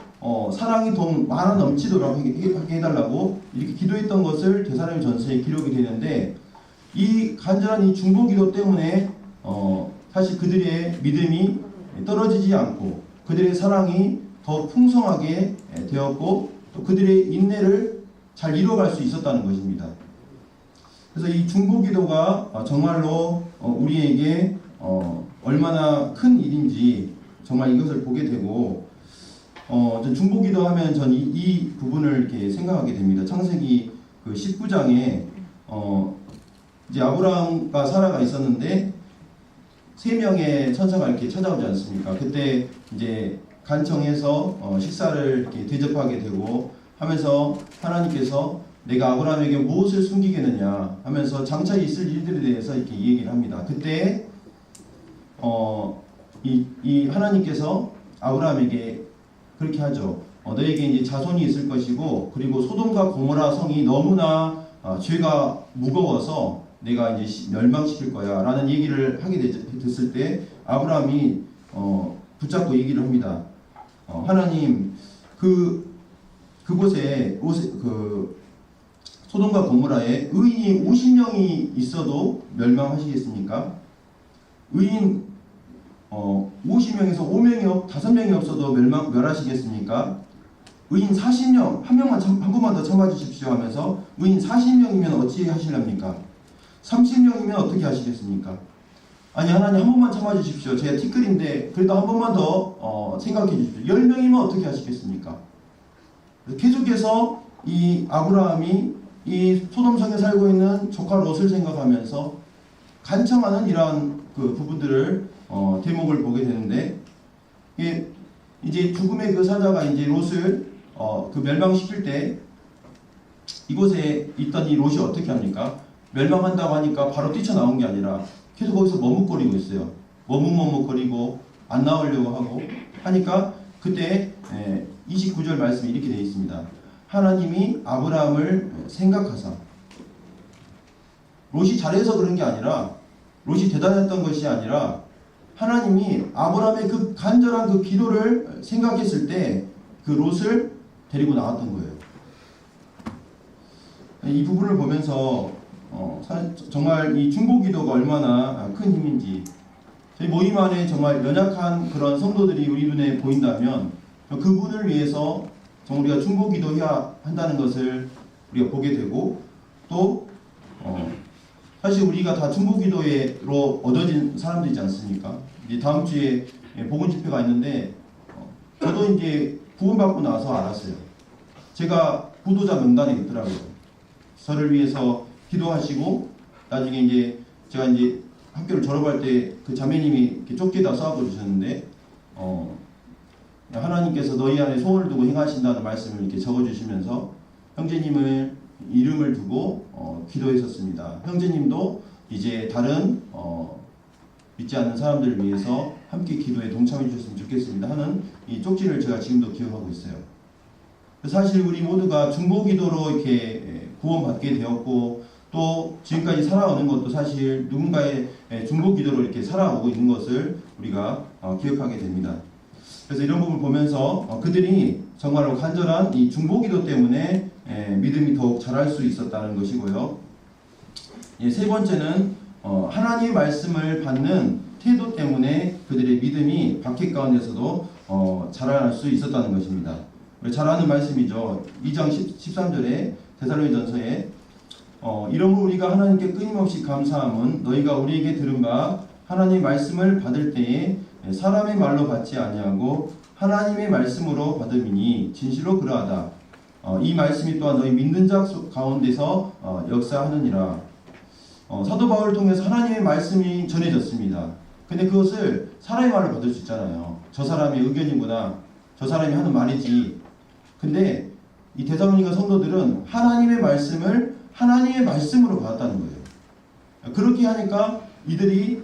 사랑이 더 많아 넘치도록 하게 해달라고 이렇게 기도했던 것을 데살로니가 전서에 기록이 되는데, 이 간절한 이 중보기도 때문에 사실 그들의 믿음이 떨어지지 않고 그들의 사랑이 더 풍성하게 되었고 또 그들의 인내를 잘 이뤄갈 수 있었다는 것입니다. 그래서 이 중보기도가 정말로 우리에게 얼마나 큰 일인지 정말 이것을 보게 되고, 중보기도 하면 전 이 부분을 이렇게 생각하게 됩니다. 창세기 그 19장에 이제 아브라함과 사라가 있었는데 3명의 천사가 이렇게 찾아오지 않습니까? 그때 이제 간청해서 식사를 이렇게 대접하게 되고 하면서 하나님께서 내가 아브라함에게 무엇을 숨기겠느냐 하면서 장차 있을 일들에 대해서 이렇게 얘기를 합니다. 그때 이 하나님께서 아브라함에게 그렇게 하죠. 너에게 이제 자손이 있을 것이고 그리고 소돔과 고모라 성이 너무나 죄가 무거워서 내가 이제 멸망시킬 거야 라는 얘기를 하게 됐을 때 아브라함이 붙잡고 얘기를 합니다. 하나님 그곳에 소돔과 고모라에 의인이 50명이 있어도 멸망하시겠습니까? 의인 50명에서 5명이 없어도 멸하시겠습니까? 의인 40명, 한 분만 더 참아 주십시오 하면서 의인 40명이면 어찌 하실랍니까? 30명이면 어떻게 하시겠습니까? 아니 하나님 한 번만 참아 주십시오. 제가 티끌인데 그래도 한 번만 더 생각해 주십시오. 10명이면 어떻게 하시겠습니까? 계속해서 이 아브라함이 이 소돔성에 살고 있는 조카 롯을 생각하면서 간청하는 이러한 그 부분들을 대목을 보게 되는데, 이제 죽음의 그 사자가 이제 롯을 그 멸망시킬 때 이곳에 있던 이 롯이 어떻게 합니까? 멸망한다고 하니까 바로 뛰쳐나온 게 아니라 계속 거기서 머뭇거리고 있어요. 머뭇거리고 안 나오려고 하고 하니까 그때 29절 말씀이 이렇게 되어 있습니다. 하나님이 아브라함을 생각하사, 롯이 잘해서 그런 게 아니라 롯이 대단했던 것이 아니라 하나님이 아브라함의 그 간절한 그 기도를 생각했을 때 그 롯을 데리고 나왔던 거예요. 이 부분을 보면서 정말 이 중보기도가 얼마나 큰 힘인지, 저희 모임 안에 정말 연약한 그런 성도들이 우리 눈에 보인다면 그분을 위해서 정말 우리가 중보기도해야 한다는 것을 우리가 보게 되고 또 사실 우리가 다 중보기도로 얻어진 사람들이지 않습니까? 이제 다음 주에 복음 집회가 있는데 저도 이제 구원받고 나서 알았어요. 제가 구도자 명단에 있더라고요. 저를 위해서 기도하시고 나중에 이제 제가 이제 학교를 졸업할 때 그 자매님이 이렇게 쪽지에다 써갖고 주셨는데 하나님께서 너희 안에 소원을 두고 행하신다는 말씀을 이렇게 적어주시면서 형제님을 이름을 두고 기도했었습니다. 형제님도 이제 다른 믿지 않는 사람들을 위해서 함께 기도에 동참해 주셨으면 좋겠습니다 하는 이 쪽지를 제가 지금도 기억하고 있어요. 사실 우리 모두가 중보기도로 이렇게 구원받게 되었고 또 지금까지 살아오는 것도 사실 누군가의 중보기도로 이렇게 살아오고 있는 것을 우리가 기억하게 됩니다. 그래서 이런 부분을 보면서 그들이 정말로 간절한 이 중보기도 때문에 믿음이 더욱 자랄 수 있었다는 것이고요. 세 번째는 하나님의 말씀을 받는 태도 때문에 그들의 믿음이 박해 가운데서도 자랄 수 있었다는 것입니다. 잘 아는 말씀이죠. 2장 13절에 데살로니가전서에 이러므로 우리가 하나님께 끊임없이 감사함은 너희가 우리에게 들은 바 하나님의 말씀을 받을 때에 사람의 말로 받지 아니하고 하나님의 말씀으로 받음이니 진실로 그러하다. 이 말씀이 또한 너희 믿는 자 가운데서 역사하느니라. 사도 바울을 통해서 하나님의 말씀이 전해졌습니다. 근데 그것을 사람의 말로 받을 수 있잖아요. 저 사람의 의견이구나. 저 사람이 하는 말이지. 근데 이 데살로니가 성도들은 하나님의 말씀을 하나님의 말씀으로 받았다는 거예요. 그렇게 하니까 이들이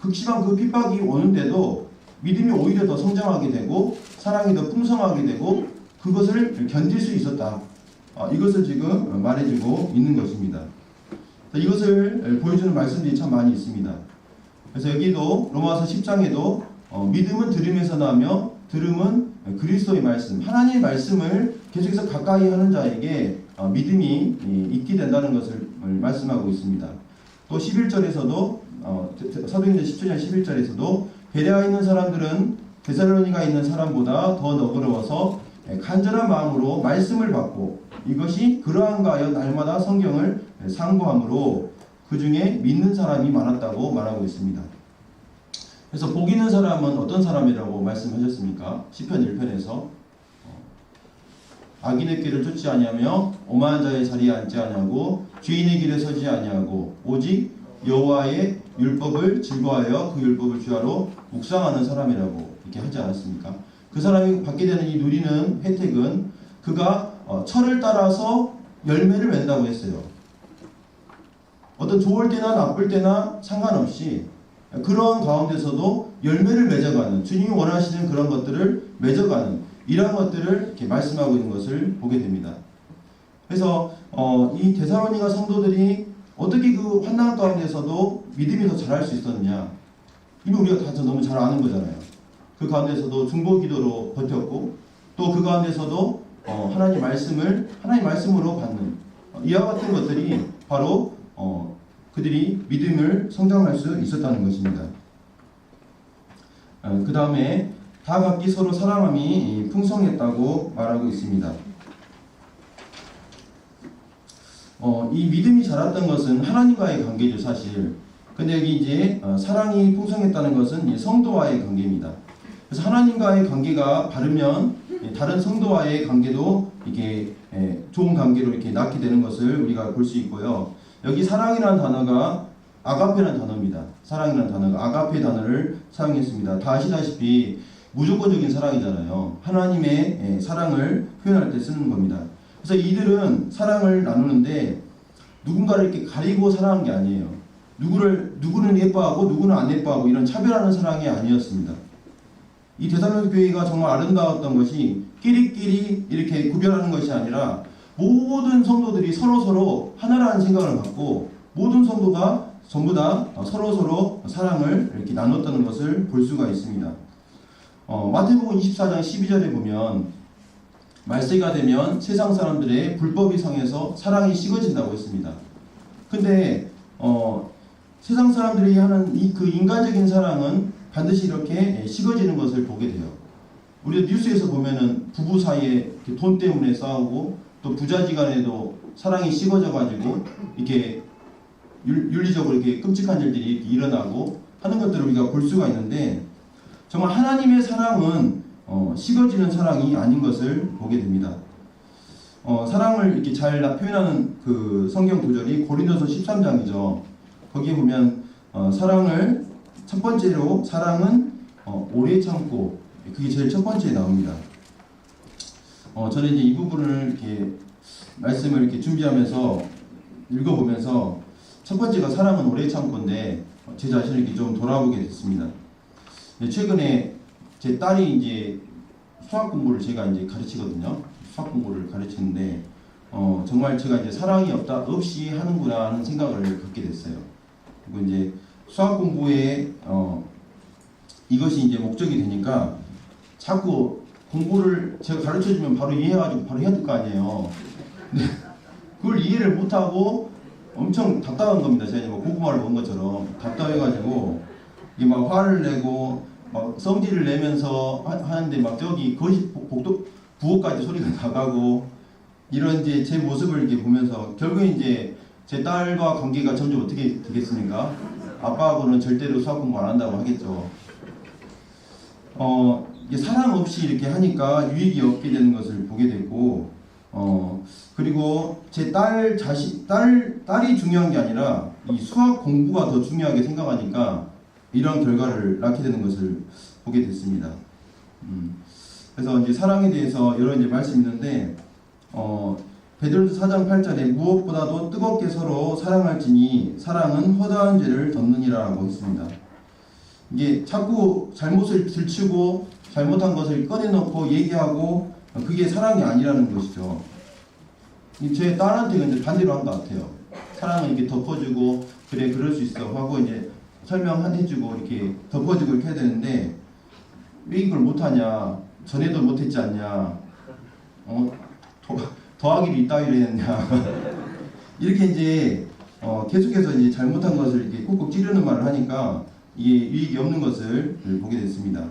극심한 그 핍박이 오는데도 믿음이 오히려 더 성장하게 되고 사랑이 더 풍성하게 되고 그것을 견딜 수 있었다. 이것을 지금 말해주고 있는 것입니다. 이것을 보여주는 말씀들이 참 많이 있습니다. 그래서 여기도 로마서 10장에도 믿음은 들음에서 나며 들음은 그리스도의 말씀, 하나님의 말씀을 계속해서 가까이 하는 자에게 믿음이 있게 된다는 것을 말씀하고 있습니다. 또 11절에서도 사도행전 10장 11절에서도 베레아에 있는 사람들은 데살로니가에 있는 사람보다 더 너그러워서 간절한 마음으로 말씀을 받고 이것이 그러한가 하여 날마다 성경을 상고함으로 그 중에 믿는 사람이 많았다고 말하고 있습니다. 그래서 복 있는 사람은 어떤 사람이라고 말씀하셨습니까? 시편 1편에서 악인의 길을 쫓지 아니하며 오만한 자의 자리에 앉지 아니하고 죄인의 길에 서지 아니하고 오직 여호와의 율법을 즐거워하여 그 율법을 주야로 묵상하는 사람이라고 이렇게 하지 않았습니까? 그 사람이 받게 되는 이 누리는 혜택은 그가 철을 따라서 열매를 맺는다고 했어요. 어떤 좋을 때나 나쁠 때나 상관없이 그런 가운데서도 열매를 맺어가는 주님이 원하시는 그런 것들을 맺어가는 이러한 것들을 이렇게 말씀하고 있는 것을 보게 됩니다. 그래서 이 데살로니가 성도들이 어떻게 그 환난 가운데서도 믿음이 더 자랄 수 있었느냐? 이미 우리가 다 너무 잘 아는 거잖아요. 그 가운데서도 중보기도로 버텼고 또 그 가운데서도 하나님 말씀으로 받는 이와 같은 것들이 바로 그들이 믿음을 성장할 수 있었다는 것입니다. 그 다음에 다 각기 서로 사랑함이 풍성했다고 말하고 있습니다. 이 믿음이 자랐던 것은 하나님과의 관계죠, 사실. 근데 여기 이제 사랑이 풍성했다는 것은 성도와의 관계입니다. 그래서 하나님과의 관계가 바르면 다른 성도와의 관계도 이게 좋은 관계로 이렇게 낳게 되는 것을 우리가 볼 수 있고요. 여기 사랑이라는 단어가 아가페라는 단어입니다. 사랑이라는 단어가 아가페 단어를 사용했습니다. 다 아시다시피 무조건적인 사랑이잖아요. 하나님의 사랑을 표현할 때 쓰는 겁니다. 그래서 이들은 사랑을 나누는데 누군가를 이렇게 가리고 사랑한 게 아니에요. 누구는 예뻐하고 누구는 안 예뻐하고 이런 차별하는 사랑이 아니었습니다. 이 데살로니가 교회가 정말 아름다웠던 것이 끼리끼리 이렇게 구별하는 것이 아니라 모든 성도들이 서로서로 하나라는 생각을 갖고 모든 성도가 전부 다 서로서로 사랑을 이렇게 나눴다는 것을 볼 수가 있습니다. 마태복음 24장 12절에 보면 말세가 되면 세상 사람들의 불법이 성해서 사랑이 식어진다고 했습니다. 근데 세상 사람들이 하는 그 인간적인 사랑은 반드시 이렇게 식어지는 것을 보게 돼요. 우리가 뉴스에서 보면은 부부 사이에 돈 때문에 싸우고 또 부자지간에도 사랑이 식어져가지고 이렇게 윤리적으로 이렇게 끔찍한 일들이 이렇게 일어나고 하는 것들을 우리가 볼 수가 있는데 정말 하나님의 사랑은 식어지는 사랑이 아닌 것을 보게 됩니다. 사랑을 이렇게 잘 표현하는 그 성경 구절이 고린도서 13장이죠. 거기에 보면 사랑을 첫 번째로 사랑은 오래 참고 그게 제일 첫 번째에 나옵니다. 저는 이제 이 부분을 이렇게 말씀을 이렇게 준비하면서 읽어보면서 첫 번째가 사랑은 오래 참고인데 제 자신을 이렇게 좀 돌아보게 됐습니다. 최근에 제 딸이 이제 수학 공부를 제가 이제 가르치거든요. 수학 공부를 가르치는데 정말 제가 이제 사랑이 없이 하는구나 하는 생각을 갖게 됐어요. 그리고 이제 수학 공부에 이것이 이제 목적이 되니까 자꾸 공부를 제가 가르쳐주면 바로 이해해가지고 바로 해야 될 거 아니에요. 근데 그걸 이해를 못하고 엄청 답답한 겁니다. 제가 뭐 고구마를 먹은 것처럼 답답해가지고 이게 막 화를 내고 막 성질을 내면서 하는데 막 저기 거시 복도 부엌까지 소리가 나가고 이런 이제 제 모습을 이렇게 보면서 결국에 이제 제 딸과 관계가 점점 어떻게 되겠습니까? 아빠하고는 절대로 수학 공부 안 한다고 하겠죠. 이게 사랑 없이 이렇게 하니까 유익이 없게 되는 것을 보게 됐고, 그리고 제 딸이 중요한 게 아니라 이 수학 공부가 더 중요하게 생각하니까 이런 결과를 낳게 되는 것을 보게 됐습니다. 그래서 이제 사랑에 대해서 여러 이제 말씀이 있는데, 베드로서 4장 8절에 무엇보다도 뜨겁게 서로 사랑할지니 사랑은 허다한 죄를 덮느니라고 했습니다. 이게 자꾸 잘못을 들추고 잘못한 것을 꺼내놓고 얘기하고 그게 사랑이 아니라는 것이죠. 제 딸한테 근데 반대로 한 것 같아요. 사랑은 이렇게 덮어주고 그래 그럴 수 있어 하고 이제 설명해주고 이렇게 덮어주고 이렇게 해야 되는데 왜 이걸 못하냐? 전에도 못했지 않냐? 더하기를 이따위로 했냐? 이렇게 이제 계속해서 이제 잘못한 것을 이렇게 꾹꾹 찌르는 말을 하니까 이게 유익이 없는 것을 보게 됐습니다.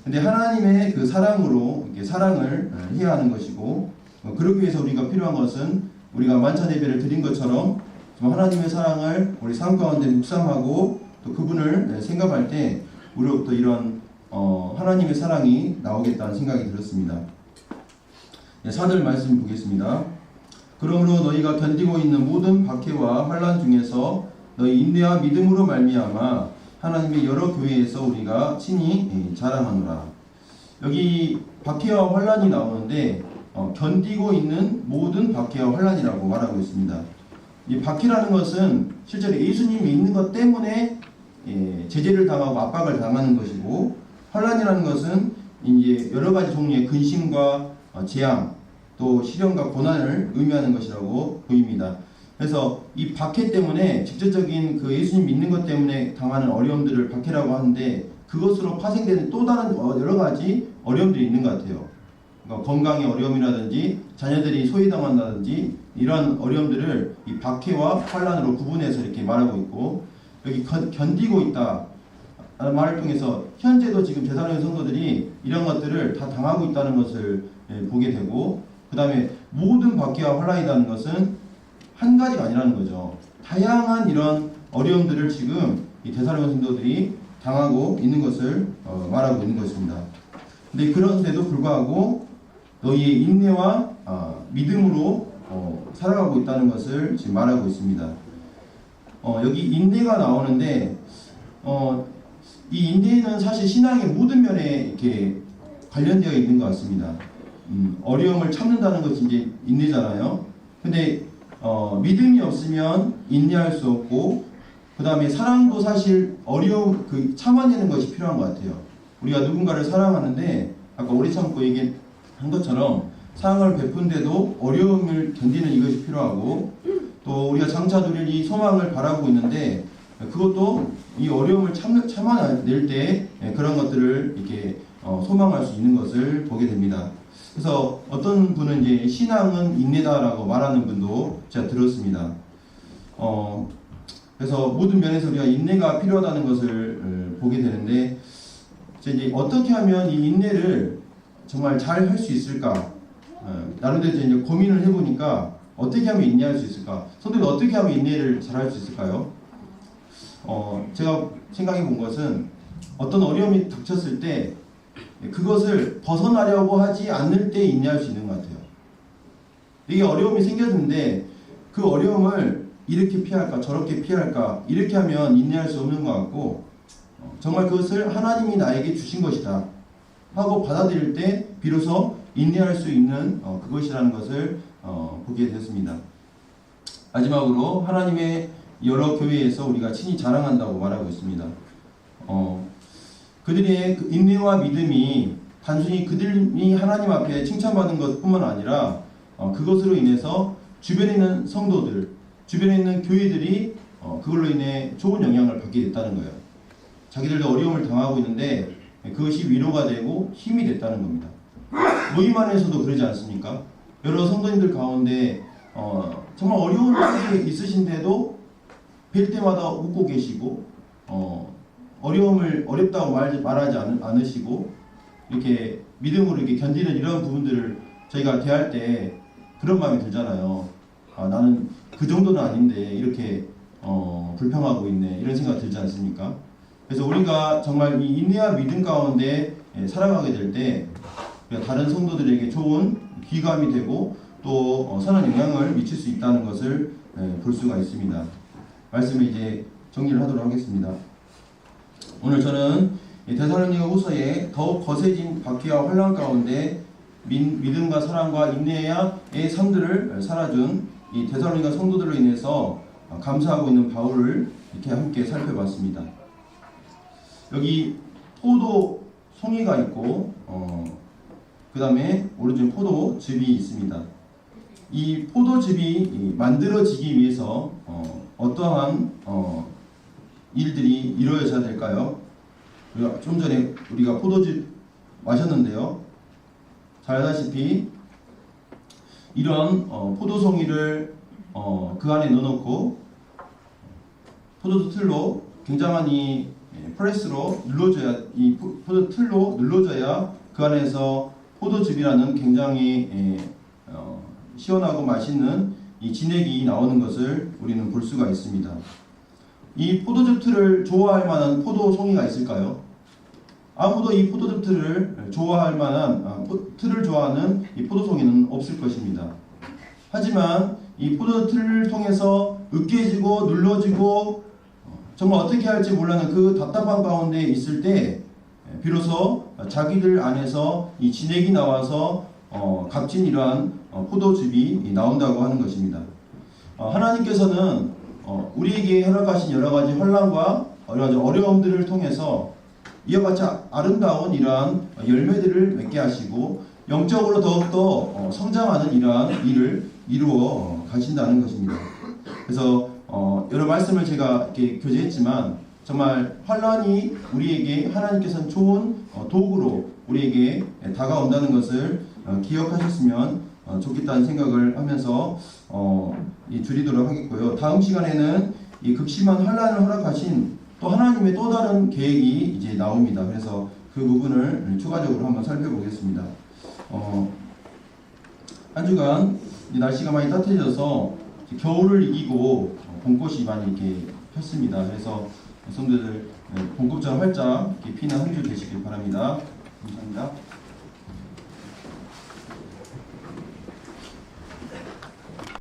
근데 하나님의 그 사랑으로 이렇게 사랑을 해야 하는 것이고 그러기 위해서 우리가 필요한 것은 우리가 만찬 예배를 드린 것처럼 하나님의 사랑을 우리 삶 가운데 묵상하고 또 그분을 생각할 때 우리로부터 이런 하나님의 사랑이 나오겠다는 생각이 들었습니다. 4절 말씀 보겠습니다. 그러므로 너희가 견디고 있는 모든 박해와 환난 중에서 너희 인내와 믿음으로 말미암아 하나님의 여러 교회에서 우리가 친히 자랑하노라. 여기 박해와 환난이 나오는데 견디고 있는 모든 박해와 환난이라고 말하고 있습니다. 이 박해라는 것은 실제로 예수님이 있는 것 때문에 제재를 당하고 압박을 당하는 것이고, 환난이라는 것은 이제 여러 가지 종류의 근심과 재앙 또 시련과 고난을 의미하는 것이라고 보입니다. 그래서 이 박해 때문에 직접적인 그 예수님 믿는 것 때문에 당하는 어려움들을 박해라고 하는데 그것으로 파생되는 또 다른 여러 가지 어려움들이 있는 것 같아요. 그러니까 건강의 어려움이라든지 자녀들이 소외당한다든지 이러한 어려움들을 이 박해와 환난으로 구분해서 이렇게 말하고 있고, 여기 견디고 있다 라는 말을 통해서 현재도 지금 제사장의 성도들이 이런 것들을 다 당하고 있다는 것을 보게 되고, 그 다음에 모든 박해와 환난이라는 것은 한 가지가 아니라는 거죠. 다양한 이런 어려움들을 지금 이 데살로니가 성도들이 당하고 있는 것을 말하고 있는 것입니다. 근데 그런데도 불구하고 너희의 인내와 믿음으로 살아가고 있다는 것을 지금 말하고 있습니다. 여기 인내가 나오는데 이 인내는 사실 신앙의 모든 면에 이렇게 관련되어 있는 것 같습니다. 어려움을 참는다는 것이 이제 인내잖아요. 근데 믿음이 없으면 인내할 수 없고, 그 다음에 사랑도 사실 어려움 참아내는 것이 필요한 것 같아요. 우리가 누군가를 사랑하는데 아까 오래 참고 얘기한 것처럼 사랑을 베푼데도 어려움을 견디는 이것이 필요하고, 또 우리가 장차 누릴 이 소망을 바라고 있는데 그것도 이 어려움을 참아낼 때 그런 것들을 이렇게 소망할 수 있는 것을 보게 됩니다. 그래서 어떤 분은 이제 신앙은 인내다라고 말하는 분도 제가 들었습니다. 그래서 모든 면에서 우리가 인내가 필요하다는 것을 보게 되는데, 이제 어떻게 하면 이 인내를 정말 잘 할 수 있을까? 나름대로 이제 고민을 해보니까 어떻게 하면 인내할 수 있을까? 성도들 어떻게 하면 인내를 잘할 수 있을까요? 제가 생각해 본 것은 어떤 어려움이 닥쳤을 때 그것을 벗어나려고 하지 않을 때 인내할 수 있는 것 같아요. 이게 어려움이 생겼는데 그 어려움을 이렇게 피할까 저렇게 피할까 이렇게 하면 인내할 수 없는 것 같고 정말 그것을 하나님이 나에게 주신 것이다 하고 받아들일 때 비로소 인내할 수 있는 그것이라는 것을 보게 되었습니다. 마지막으로 하나님의 여러 교회에서 우리가 친히 자랑한다고 말하고 있습니다. 그들의 그 인내와 믿음이 단순히 그들이 하나님 앞에 칭찬받은 것뿐만 아니라 그것으로 인해서 주변에 있는 성도들, 주변에 있는 교회들이 그걸로 인해 좋은 영향을 받게 됐다는 거예요. 자기들도 어려움을 당하고 있는데 그것이 위로가 되고 힘이 됐다는 겁니다. 모임 안에서도 그러지 않습니까? 여러 성도님들 가운데 정말 어려운 상황에 있으신데도 뵐 때마다 웃고 계시고 어려움을 어렵다고 말하지 않으시고 이렇게 믿음으로 이렇게 견디는 이런 부분들을 저희가 대할 때 그런 마음이 들잖아요. 나는 그 정도는 아닌데 이렇게 불평하고 있네 이런 생각 들지 않습니까? 그래서 우리가 정말 이 인내와 믿음 가운데 살아가게 될 때 다른 성도들에게 좋은 귀감이 되고 또 선한 영향을 미칠 수 있다는 것을 볼 수가 있습니다. 말씀을 이제 정리를 하도록 하겠습니다. 오늘 저는 데살로니가 후서에 더욱 거세진 박해와 혼란 가운데 믿음과 사랑과 인내의 삶들을 살아준 이 데살로니가 성도들로 인해서 감사하고 있는 바울을 이렇게 함께 살펴봤습니다. 여기 포도 송이가 있고 그 다음에 오른쪽에 포도즙이 있습니다. 이 포도즙이 만들어지기 위해서 어떠한 일들이 이루어져야 될까요? 좀 전에 우리가 포도즙 마셨는데요. 잘 알다시피 이런 포도송이를 그 안에 넣어놓고 포도 틀로 굉장한 이 프레스로 눌러줘야 이 포도 틀로 눌러줘야 그 안에서 포도즙이라는 굉장히 시원하고 맛있는 이 진액이 나오는 것을 우리는 볼 수가 있습니다. 이 포도즙 틀을 좋아할 만한 포도송이가 있을까요? 아무도 이 포도즙 틀을 좋아할 만한 틀을 좋아하는 이 포도송이는 없을 것입니다. 하지만 이 포도즙 틀을 통해서 으깨지고 눌러지고 정말 어떻게 할지 몰라는 그 답답한 가운데 있을 때 비로소 자기들 안에서 이 진액이 나와서 값진 이러한 포도즙이 나온다고 하는 것입니다. 하나님께서는 우리에게 허락하신 여러 가지 혼란과 여러 가지 어려움들을 통해서 이와 같이 아름다운 이러한 열매들을 맺게 하시고 영적으로 더욱더 성장하는 이러한 일을 이루어 가신다는 것입니다. 그래서 여러 말씀을 제가 이렇게 교제했지만 정말 환란이 우리에게 하나님께서는 좋은 도구로 우리에게 다가온다는 것을 기억하셨으면 좋겠다는 생각을 하면서 줄이도록 하겠고요. 다음 시간에는 이 극심한 환란을 허락하신 또 하나님의 또 다른 계획이 이제 나옵니다. 그래서 그 부분을 추가적으로 한번 살펴보겠습니다. 한 주간 날씨가 많이 따뜻해져서 겨울을 이기고 봄꽃이 많이 이렇게 폈습니다. 그래서 성도들 봄꽃처럼 활짝 이렇게 피는 한 주 되시길 바랍니다. 감사합니다.